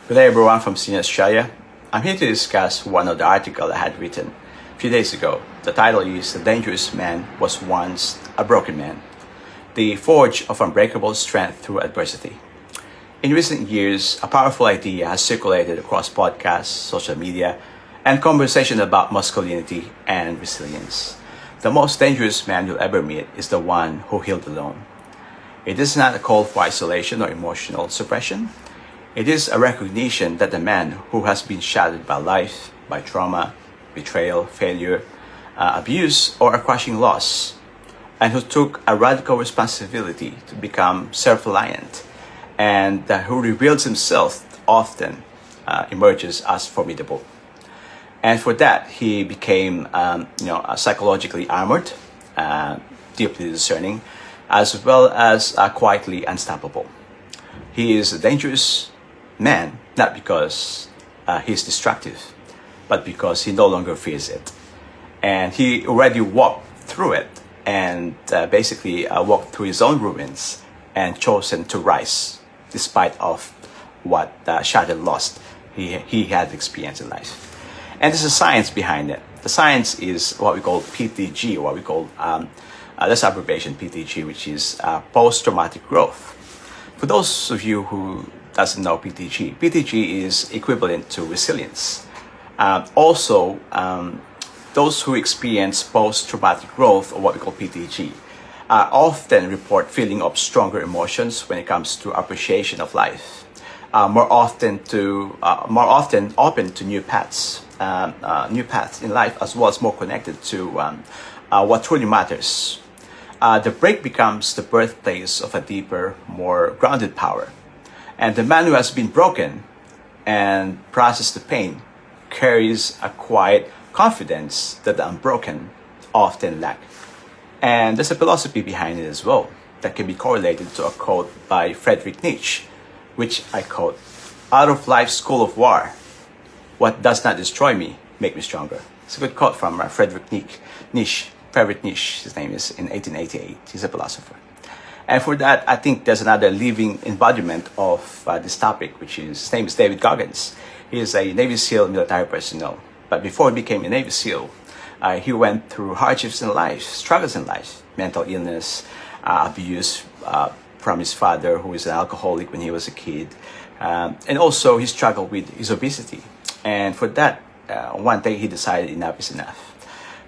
Good day everyone from Senior Australia. I'm here to discuss one of the articles I had written a few days ago. The title is "The Dangerous Man Was Once a Broken Man. The Forge of Unbreakable Strength Through Adversity." In recent years, a powerful idea has circulated across podcasts, social media, and conversation about masculinity and resilience. The most dangerous man you'll ever meet is the one who healed alone. It is not a call for isolation or emotional suppression. It is a recognition that the man who has been shattered by life, by trauma, betrayal, failure, abuse, or a crushing loss, and who took a radical responsibility to become self-reliant, and who reveals himself often emerges as formidable. And for that, he became, psychologically armored, deeply discerning, as well as quietly unstoppable. He is a dangerous man, not because he's destructive, but because he no longer fears it. And he already walked through it and basically walked through his own ruins and chosen to rise despite of what shattered loss he had experienced in life. And there's a science behind it. The science is what we call PTG, what we call, that's abbreviation PTG, which is post-traumatic growth. For those of you who doesn't know PTG is equivalent to resilience. Those who experience post-traumatic growth, or what we call PTG, often report feeling of stronger emotions when it comes to appreciation of life, more often open to new paths in life, as well as more connected to what truly matters. The break becomes the birthplace of a deeper, more grounded power. And the man who has been broken and processed the pain carries a quiet confidence that the unbroken often lack. And there's a philosophy behind it as well that can be correlated to a quote by Friedrich Nietzsche, which I quote, "Out of life's school of war, what does not destroy me, make me stronger." It's a good quote from Friedrich Nietzsche. Friedrich Nietzsche, his name is, in 1888. He's a philosopher. And for that, I think there's another living embodiment of this topic, which is, his name is David Goggins. He is a Navy SEAL military personnel. But before he became a Navy SEAL, he went through hardships in life, struggles in life, mental illness, abuse from his father, who is an alcoholic when he was a kid. And also he struggled with his obesity. And for that, one day he decided enough is enough.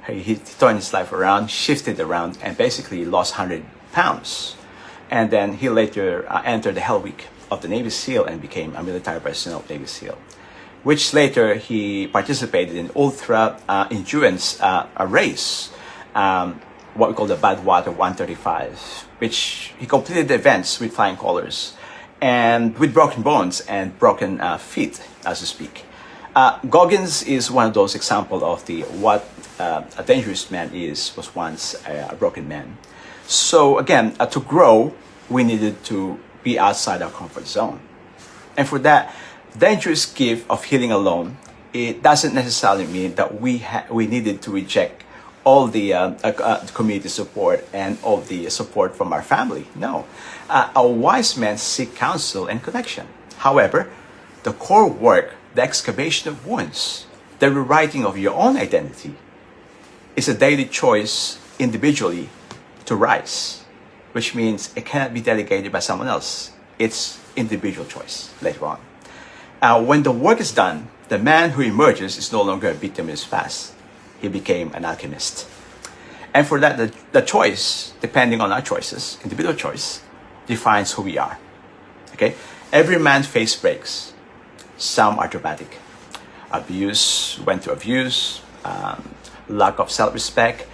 He turned his life around, shifted around, and basically lost 100 pounds. And then he later entered the Hell Week of the Navy SEAL and became a military personnel Navy SEAL, which later he participated in ultra endurance a race, what we call the Badwater 135, which he completed the events with flying colors and with broken bones and broken feet, as to speak. Goggins is one of those examples of what a dangerous man was once a broken man. So again, to grow, we needed to be outside our comfort zone. And for that dangerous gift of healing alone, it doesn't necessarily mean that we needed to reject all the community support and all the support from our family. No. A wise man seek counsel and connection. However, the core work, the excavation of wounds, the rewriting of your own identity, is a daily choice individually to rise, which means it cannot be delegated by someone else. It's individual choice later on. When the work is done, the man who emerges is no longer a victim of his past. He became an alchemist. And for that, the choice, depending on our choices, individual choice, defines who we are. Okay? Every man faces breaks. Some are dramatic. Went through abuse, lack of self-respect,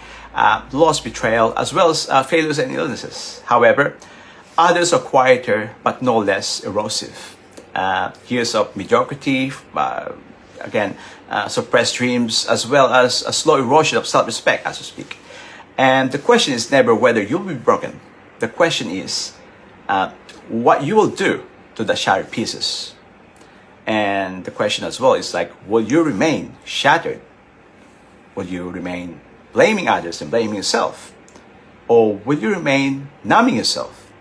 loss, betrayal, as well as failures and illnesses. However, others are quieter but no less erosive. Years of mediocrity, suppressed dreams, as well as a slow erosion of self-respect, as to speak. And the question is never whether you'll be broken. The question is what you will do to the shattered pieces. And the question as well is will you remain shattered? Will you remain blaming others and blaming yourself? Or will you remain numbing yourself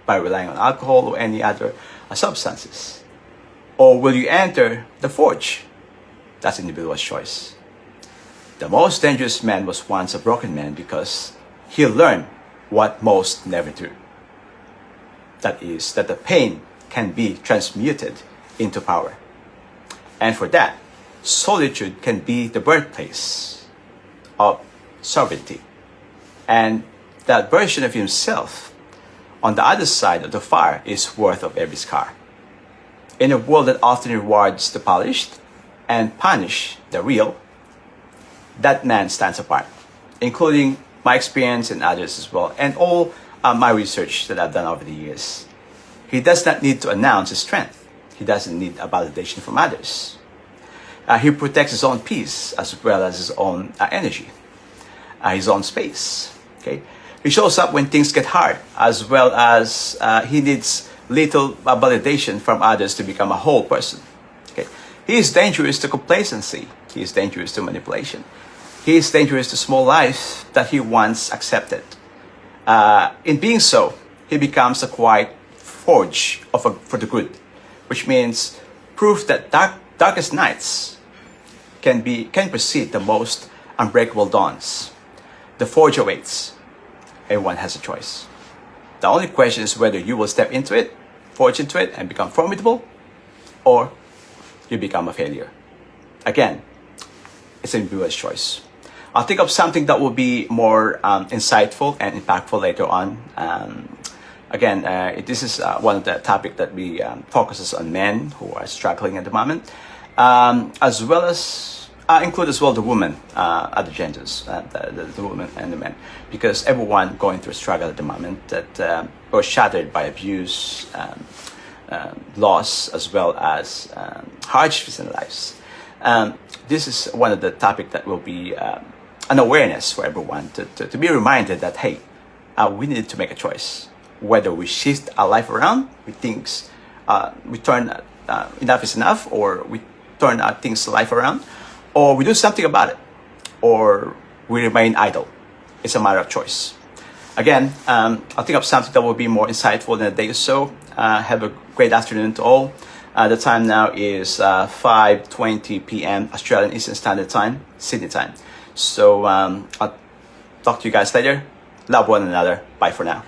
by relying on alcohol or any other substances? Or will you enter the forge? That's individual's choice. The most dangerous man was once a broken man because he learned what most never do. That is, that the pain can be transmuted into power. And for that, solitude can be the birthplace of sovereignty. And that version of himself on the other side of the fire is worth of every scar. In a world that often rewards the polished and punish the real, that man stands apart, including my experience and others as well, and all my research that I've done over the years. He does not need to announce his strength. He doesn't need a validation from others. He protects his own peace as well as his own energy, his own space. Okay, he shows up when things get hard, as well as he needs little validation from others to become a whole person. Okay, he is dangerous to complacency. He is dangerous to manipulation. He is dangerous to small life that he once accepted. In being so, he becomes a quiet forge for the good, which means proof that darkest nights can precede the most unbreakable dawns. The forge awaits. Everyone has a choice. The only question is whether you will step into it, forge into it, and become formidable, or you become a failure. Again, it's an individual's choice. I'll think of something that will be more insightful and impactful later on. This is one of the topics that we focuses on men who are struggling at the moment, as well as include as well the women, other genders, the women and the men, because everyone going through a struggle at the moment that was shattered by abuse, loss, as well as hardships in lives. This is one of the topics that will be an awareness for everyone to be reminded that, hey, we need to make a choice. Whether we shift our life around, we turn enough is enough, or we turn our life around, or we do something about it, or we remain idle. It's a matter of choice. Again, I'll think of something that will be more insightful in a day or so. Have a great afternoon to all. The time now is 5:20 p.m. Australian Eastern Standard Time, Sydney time. So I'll talk to you guys later. Love one another. Bye for now.